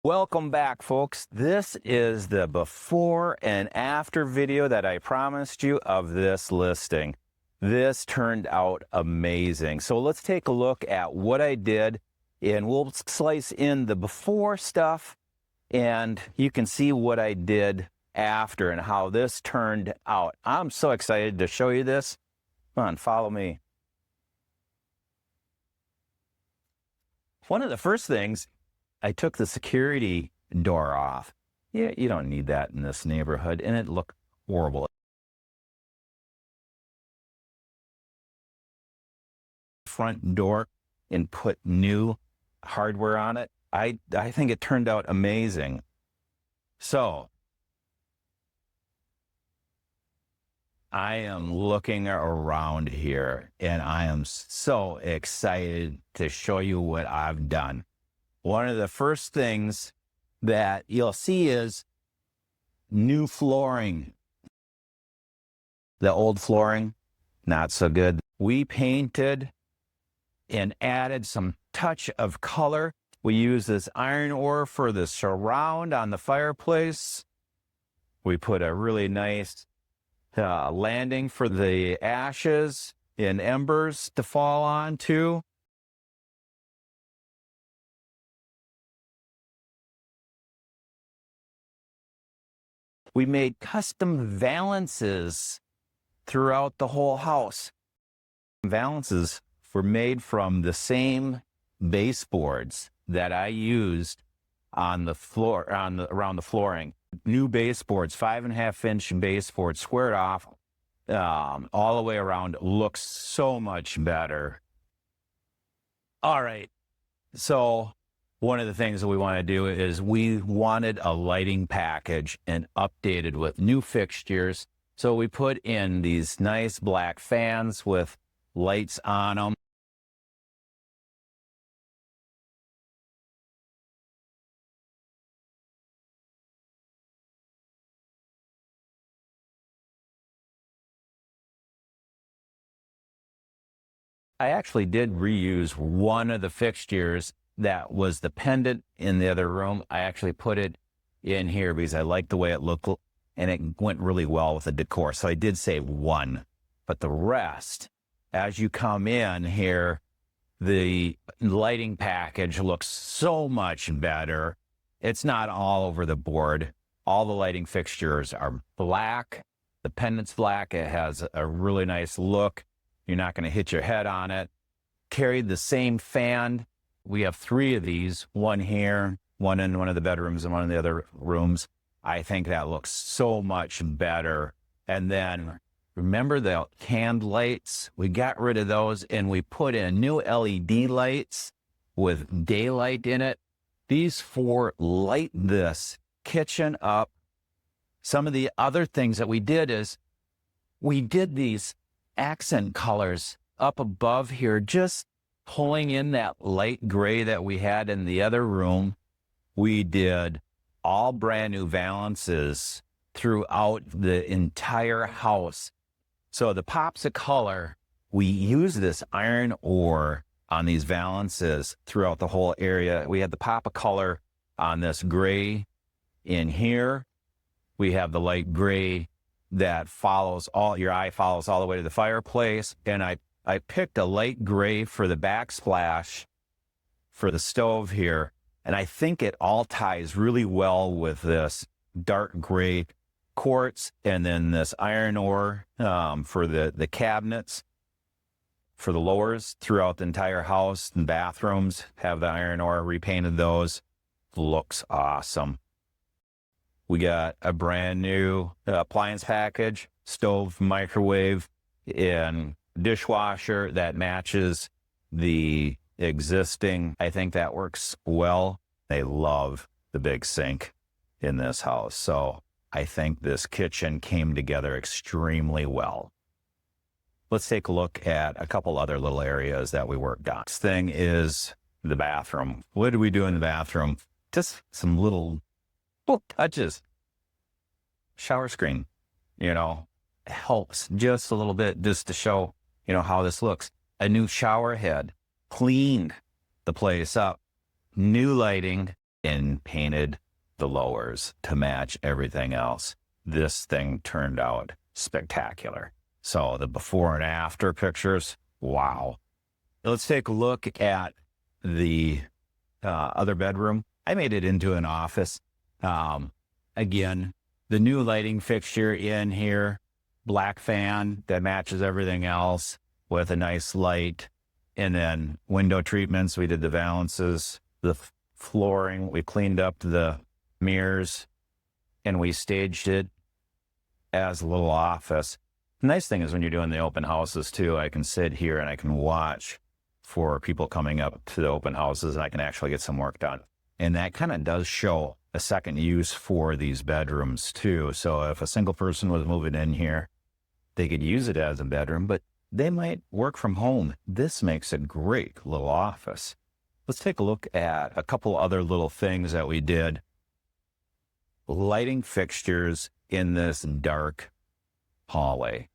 Welcome back, folks. This is the before and after video that I promised you of this listing. This turned out amazing. So let's take a look at what I did, and we'll slice in the before stuff, and you can see what I did after and how this turned out. I'm so excited to show you this. Come on, follow me. One of the first things, I took the security door off. Yeah, you don't need that in this neighborhood, and it looked horrible. Front door and put new hardware on it. I think it turned out amazing. So I am looking around here, and I am so excited to show you what I've done. One of the first things that you'll see is new flooring. The old flooring, not so good. We painted and added some touch of color. We used this iron ore for the surround on the fireplace. We put a really nice landing for the ashes and embers to fall onto. We made custom valances throughout the whole house. Valances were made from the same baseboards that I used on the floor, around the flooring. New baseboards, 5.5-inch baseboards, squared off all the way around. Looks so much better. All right, so one of the things that we want to do is we wanted a lighting package and updated with new fixtures. So we put in these nice black fans with lights on them. I actually did reuse one of the fixtures that was the pendant in the other room. I actually put it in here because I liked the way it looked, and it went really well with the decor. So I did save one, but the rest, as you come in here, the lighting package looks so much better. It's not all over the board. All the lighting fixtures are black. The pendant's black. It has a really nice look. You're not going to hit your head on it. Carried the same fan. We have 3 of these, one here, one in one of the bedrooms and one in the other rooms. I think that looks so much better. And then remember the canned lights? We got rid of those and we put in new LED lights with daylight in it. These 4 light this kitchen up. Some of the other things that we did is we did these accent colors up above here, just pulling in that light gray that we had in the other room. We did all brand new valances throughout the entire house. So the pops of color, we use this iron ore on these valances throughout the whole area. We had the pop of color on this gray in here. We have the light gray that follows your eye follows all the way to the fireplace. And I picked a light gray for the backsplash for the stove here. And I think it all ties really well with this dark gray quartz and then this iron ore for the cabinets, for the lowers throughout the entire house. And bathrooms have the iron ore, repainted those. Looks awesome. We got a brand new appliance package, stove, microwave, and dishwasher that matches the existing. I think that works well. They love the big sink in this house. So I think this kitchen came together extremely well. Let's take a look at a couple other little areas that we worked on. Next thing is the bathroom. What did we do in the bathroom? Just some little touches. Shower screen, helps just a little bit just to show, how this looks. A new shower head, cleaned the place up. New lighting, and painted the lowers to match everything else. This thing turned out spectacular. So the before and after pictures, wow. Let's take a look at the other bedroom. I made it into an office. Again, the new lighting fixture in here, black fan that matches everything else with a nice light. And then window treatments. We did the valances, the flooring. We cleaned up the mirrors and we staged it as a little office. The nice thing is when you're doing the open houses too, I can sit here and I can watch for people coming up to the open houses and I can actually get some work done. And that kind of does show a second use for these bedrooms too. So if a single person was moving in here, they could use it as a bedroom, but they might work from home. This makes a great little office. Let's take a look at a couple other little things that we did. Lighting fixtures in this dark hallway.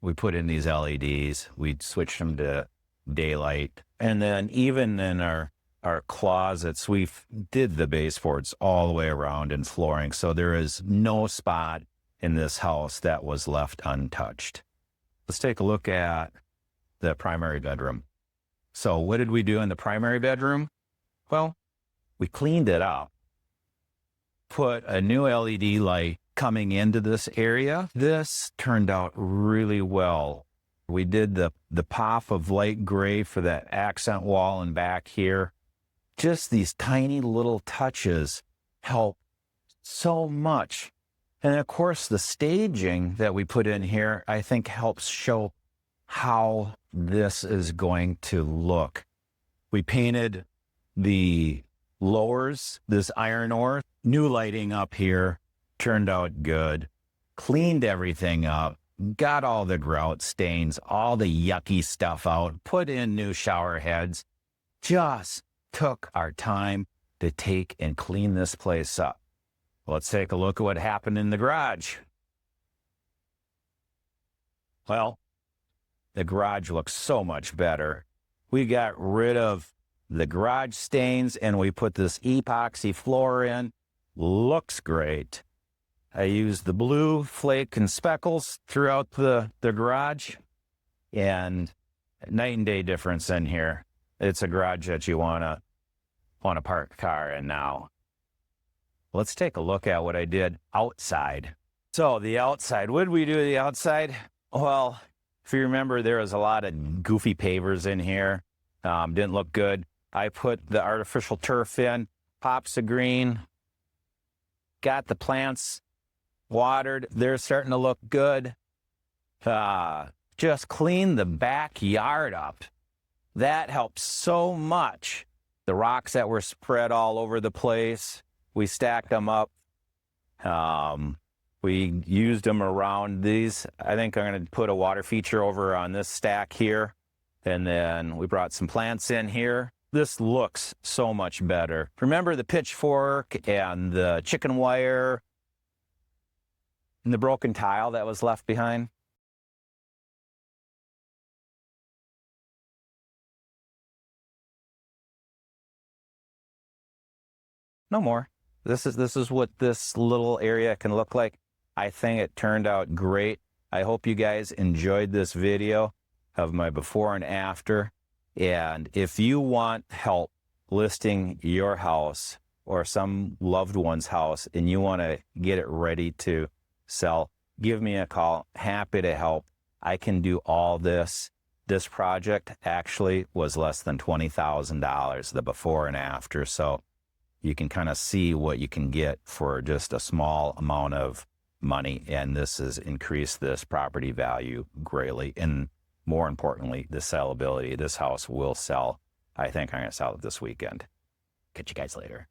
We put in these LEDs. We switched them to daylight. And then even in our closets, we did the baseboards all the way around in flooring. So there is no spot in this house that was left untouched. Let's take a look at the primary bedroom. So what did we do in the primary bedroom? Well, we cleaned it up, put a new LED light coming into this area. This turned out really well. We did the pop of light gray for that accent wall and back here. Just these tiny little touches help so much. And of course, the staging that we put in here, I think helps show how this is going to look. We painted the lowers, this iron ore, new lighting up here, turned out good, cleaned everything up, got all the grout stains, all the yucky stuff out, put in new shower heads, just took our time to take and clean this place up. Let's take a look at what happened in the garage. Well, the garage looks so much better. We got rid of the garage stains and we put this epoxy floor in. Looks great. I used the blue flake and speckles throughout the garage, and night and day difference in here. It's a garage that you want to park a car in now. Let's take a look at what I did outside. So the outside, what did we do to the outside? Well, if you remember, there was a lot of goofy pavers in here. Didn't look good. I put the artificial turf in, pops of green, got the plants watered. They're starting to look good. Just clean the backyard up. That helps so much. The rocks that were spread all over the place, we stacked them up. We used them around these. I think I'm going to put a water feature over on this stack here. And then we brought some plants in here. This looks so much better. Remember the pitchfork and the chicken wire and the broken tile that was left behind? No more. This is what this little area can look like. I think it turned out great. I hope you guys enjoyed this video of my before and after. And if you want help listing your house or some loved one's house and you want to get it ready to sell, give me a call. Happy to help. I can do all this. This project actually was less than $20,000, the before and after. So you can kind of see what you can get for just a small amount of money. And this has increased this property value greatly. And more importantly, the sellability. This house will sell. I think I'm going to sell it this weekend. Catch you guys later.